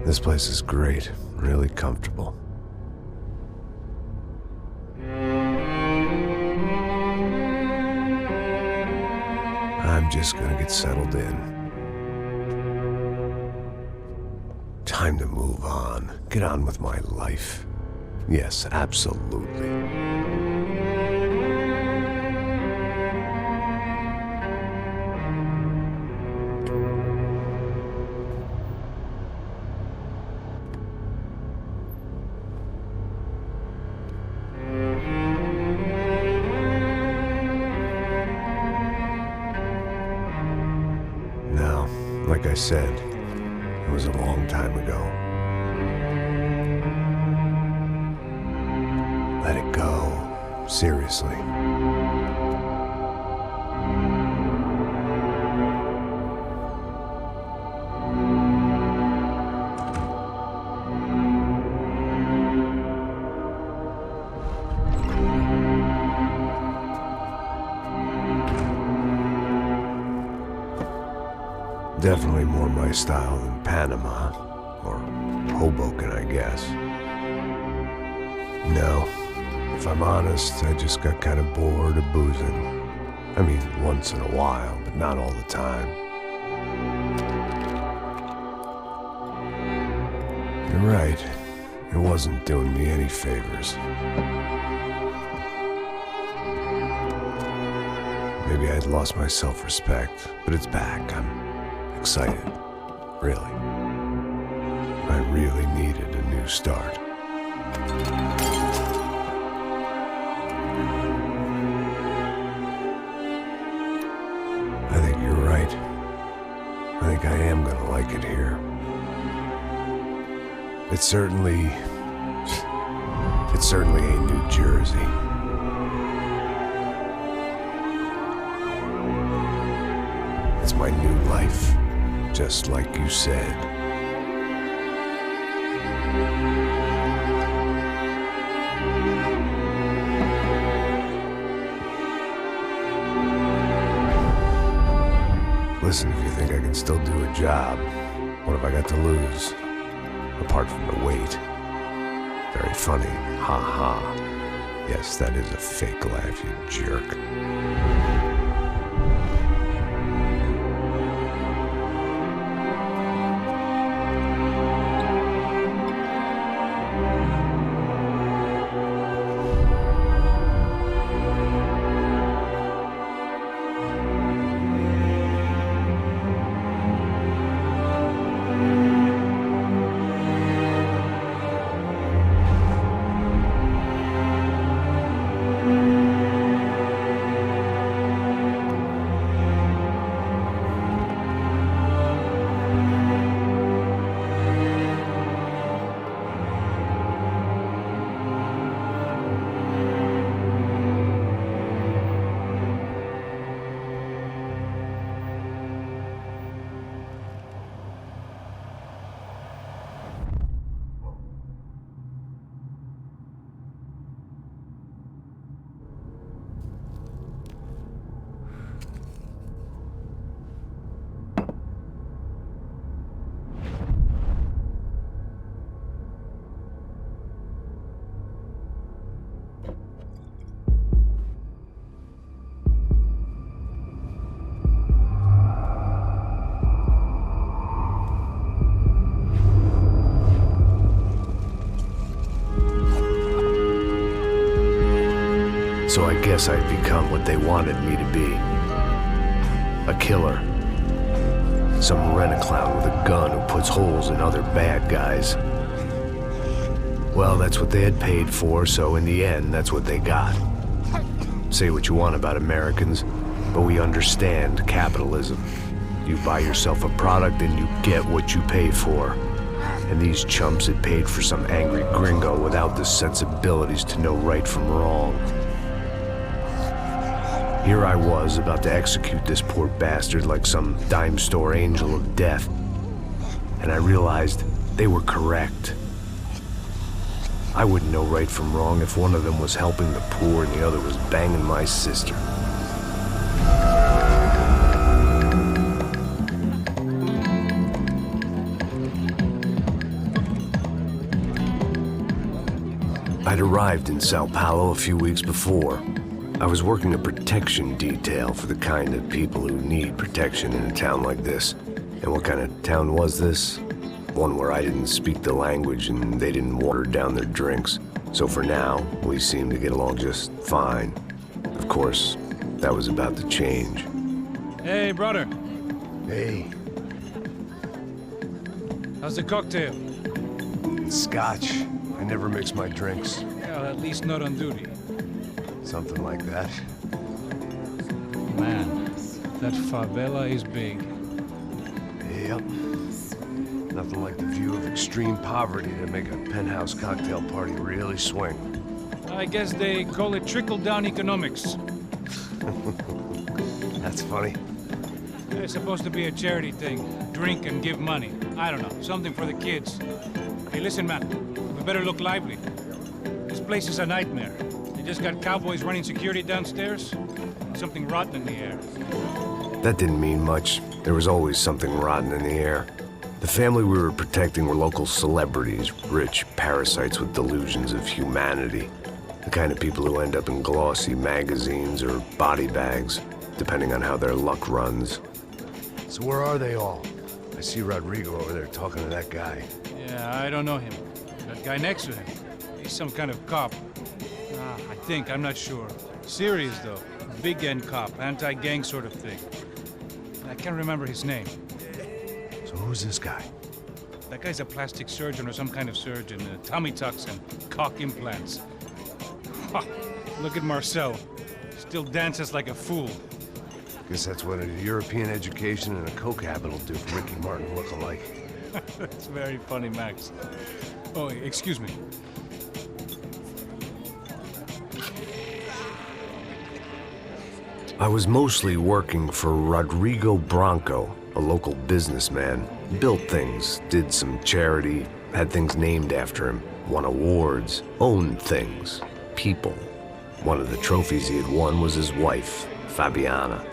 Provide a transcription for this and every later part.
This place is great, really comfortable. I'm just gonna get settled in. Time to move on. Get on with my life. Yes, absolutely. Now, like I said, it was a long time ago. Let it go. Seriously. Definitely more my style than Panama, or Hoboken, I guess. No, if I'm honest, I just got kind of bored of boozing. I mean, once in a while, but not all the time. You're right, it wasn't doing me any favors. Maybe I'd lost my self-respect, but it's back. I'm excited, really. I really needed a new start. I think you're right. I think I am gonna like it here. It certainly ain't New Jersey. It's my new life. Just like you said. Listen, if you think I can still do a job, what have I got to lose? Apart from the weight. Very funny. Ha ha. Yes, that is a fake laugh, you jerk. So I guess I'd become what they wanted me to be. A killer. Some rent-a-clown with a gun who puts holes in other bad guys. Well, that's what they had paid for, so in the end, that's what they got. Say what you want about Americans, but we understand capitalism. You buy yourself a product and you get what you pay for. And these chumps had paid for some angry gringo without the sensibilities to know right from wrong. Here I was, about to execute this poor bastard like some dime store angel of death. And I realized they were correct. I wouldn't know right from wrong if one of them was helping the poor and the other was banging my sister. I'd arrived in Sao Paulo a few weeks before. I was working a protection detail for the kind of people who need protection in a town like this. And what kind of town was this? One where I didn't speak the language and they didn't water down their drinks. So for now, we seemed to get along just fine. Of course, that was about to change. Hey, brother. Hey. How's the cocktail? It's scotch. I never mix my drinks. Well, at least not on duty. Something like that. Man, that favela is big. Yep. Nothing like the view of extreme poverty to make a penthouse cocktail party really swing. I guess they call it trickle-down economics. That's funny. It's supposed to be a charity thing. Drink and give money. I don't know, something for the kids. Hey, listen, man. We better look lively. This place is a nightmare. They just got cowboys running security downstairs. Something rotten in the air. That didn't mean much. There was always something rotten in the air. The family we were protecting were local celebrities, rich parasites with delusions of humanity. The kind of people who end up in glossy magazines or body bags, depending on how their luck runs. So where are they all? I see Rodrigo over there talking to that guy. Yeah, I don't know him. That guy next to him. He's some kind of cop. I think, I'm not sure. Serious, though. Big end cop, anti-gang sort of thing. I can't remember his name. So who's this guy? That guy's a plastic surgeon or some kind of surgeon. Tummy tucks and cock implants. Look at Marcel. Still dances like a fool. Guess that's what a European education and a coke habit will do for Ricky Martin look-alike. That's very funny, Max. Oh, excuse me. I was mostly working for Rodrigo Branco, a local businessman. Built things, did some charity, had things named after him, won awards, owned things, people. One of the trophies he had won was his wife, Fabiana.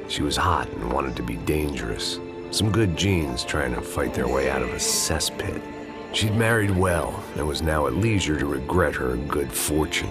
She was hot and wanted to be dangerous. Some good genes trying to fight their way out of a cesspit. She'd married well and was now at leisure to regret her good fortune.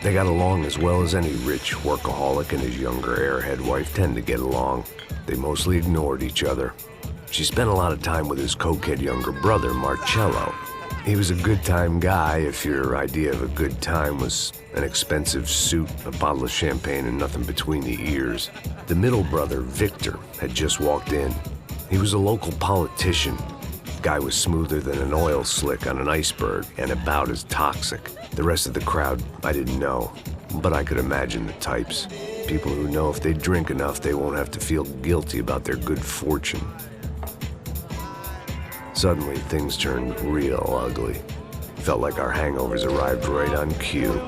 They got along as well as any rich workaholic and his younger airhead wife tend to get along. They mostly ignored each other. She spent a lot of time with his cokehead younger brother, Marcello. He was a good-time guy if your idea of a good time was an expensive suit, a bottle of champagne, and nothing between the ears. The middle brother, Victor, had just walked in. He was a local politician. Guy was smoother than an oil slick on an iceberg and about as toxic. The rest of the crowd, I didn't know, but I could imagine the types. People who know if they drink enough, they won't have to feel guilty about their good fortune. Suddenly, things turned real ugly. Felt like our hangovers arrived right on cue.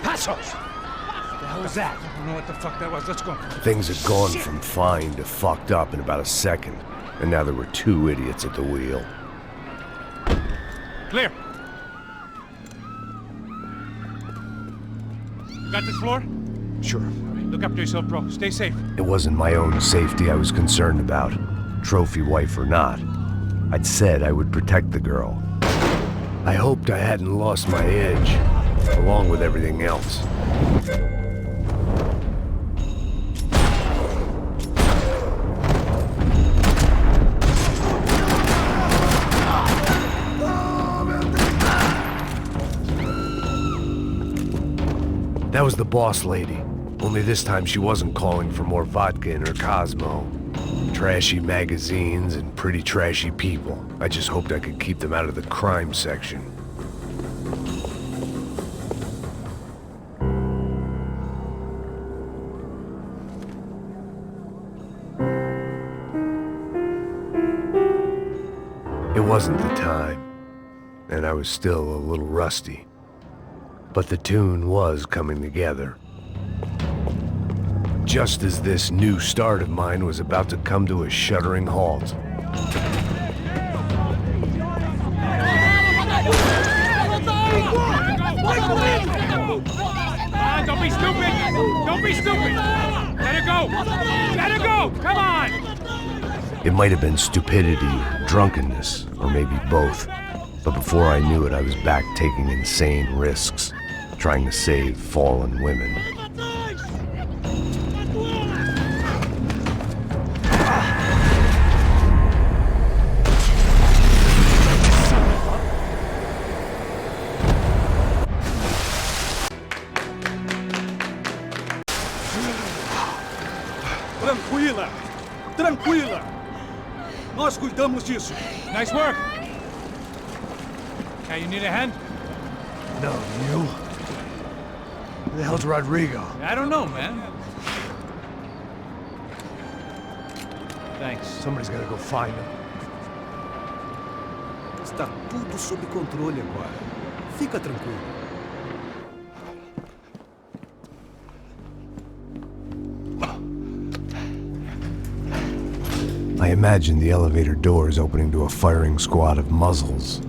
Passos! What was that? I don't know what the fuck that was. Let's go. Things had gone from fine to fucked up in about a second, and now there were two idiots at the wheel. Clear. Got this floor? Sure. Look after yourself, bro. Stay safe. It wasn't my own safety I was concerned about, trophy wife or not. I'd said I would protect the girl. I hoped I hadn't lost my edge, along with everything else. That was the boss lady. Only this time she wasn't calling for more vodka in her Cosmo. Trashy magazines and pretty trashy people. I just hoped I could keep them out of the crime section. It wasn't the time, and I was still a little rusty. But the tune was coming together. Just as this new start of mine was about to come to a shuddering halt. Don't be stupid! Don't be stupid! Let her go! Let her go! Come on! It might have been stupidity or drunkenness, or maybe both. But before I knew it, I was back taking insane risks, trying to save fallen women. Tranquila! Tranquila! Nós cuidamos disso. Nice work! Okay, you need a hand? No, you? Who the hell's Rodrigo? I don't know, man. Thanks. Somebody's gotta go find him. Está tudo sob controle agora. Fica tranquilo. I imagined the elevator doors opening to a firing squad of muzzles.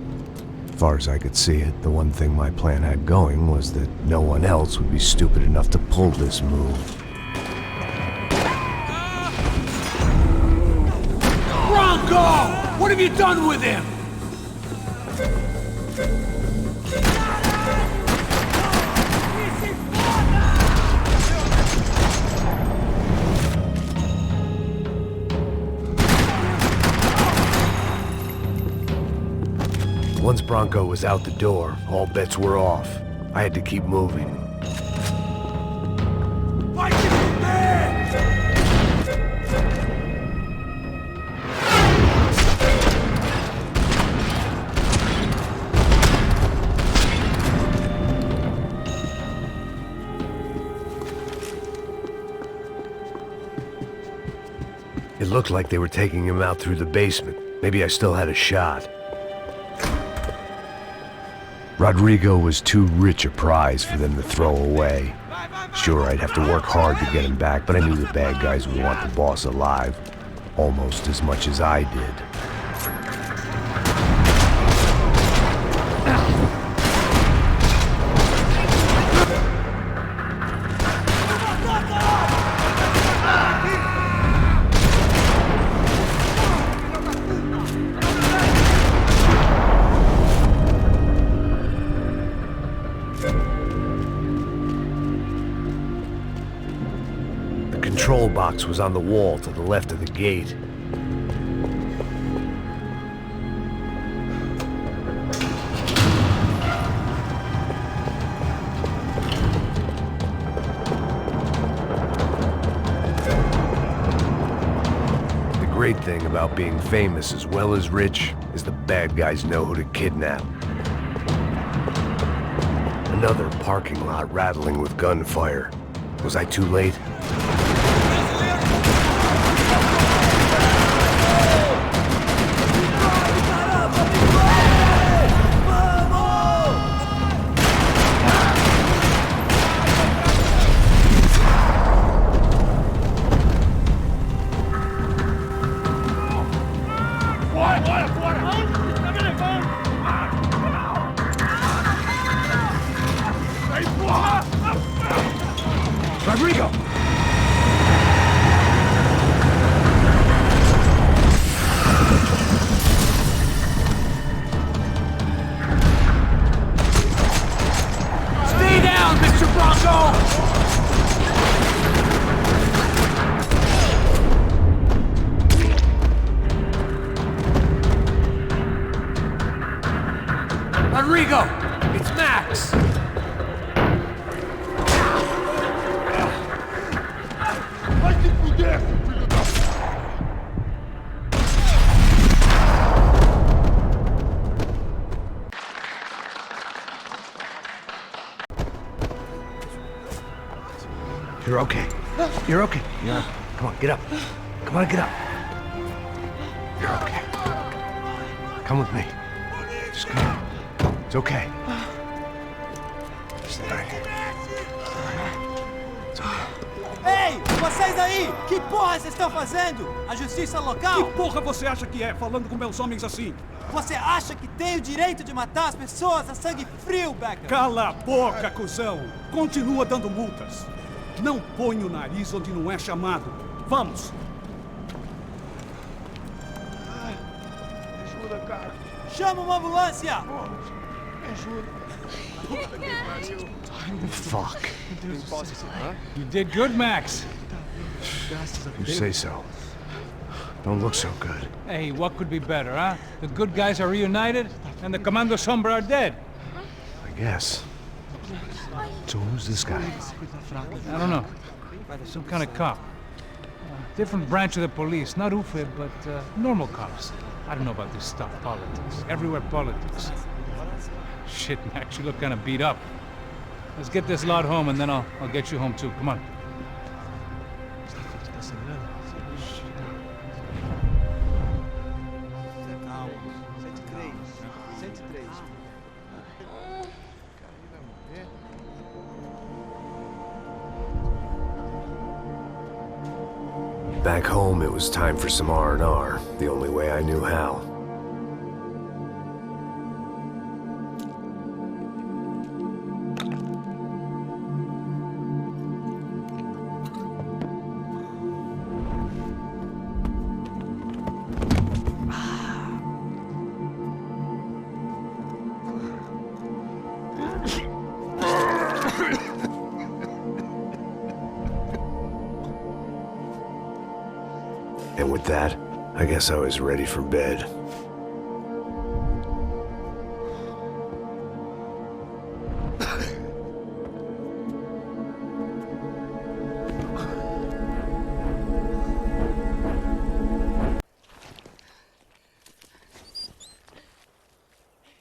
As far as I could see it, the one thing my plan had going was that no one else would be stupid enough to pull this move. Bronco! What have you done with him? Once Bronco was out the door, all bets were off. I had to keep moving. It looked like they were taking him out through the basement. Maybe I still had a shot. Rodrigo was too rich a prize for them to throw away. Sure, I'd have to work hard to get him back, but I knew the bad guys would want the boss alive, almost as much as I did. The control box was on the wall to the left of the gate. The great thing about being famous as well as rich is the bad guys know who to kidnap. Another parking lot rattling with gunfire. Was I too late? Rodrigo! Stay down, Mr. Bronco! Rodrigo! It's Max! You're okay. You're okay. Yeah. Come on, get up. Come on, get up. You're okay. Come with me. Just come on. It's okay. Stay right here. It's okay. Hey! Vocês aí! Que porra vocês estão fazendo? A justiça local? Que porra você acha que é, falando com meus homens assim? Você acha que tem o direito de matar as pessoas a sangue frio, Becker? Cala a boca, cuzão! Continua dando multas. Não põe o nariz onde não é chamado. Vamos! Ajuda, cara. Chama uma ambulância! Me ajuda. Fuck. You did good, Max. You say so. Don't look so good. Hey, what could be better, huh? The good guys are reunited, and the Comando Sombra are dead. I guess. So who's this guy? I don't know. Some kind of cop. Different branch of the police. Not UFE, but normal cops. I don't know about this stuff. Politics. Everywhere politics. Shit, Max, you look kind of beat up. Let's get this lot home, and then I'll get you home, too. Come on. Back home, it was time for some R&R, the only way I knew how. And with that, I guess I was ready for bed.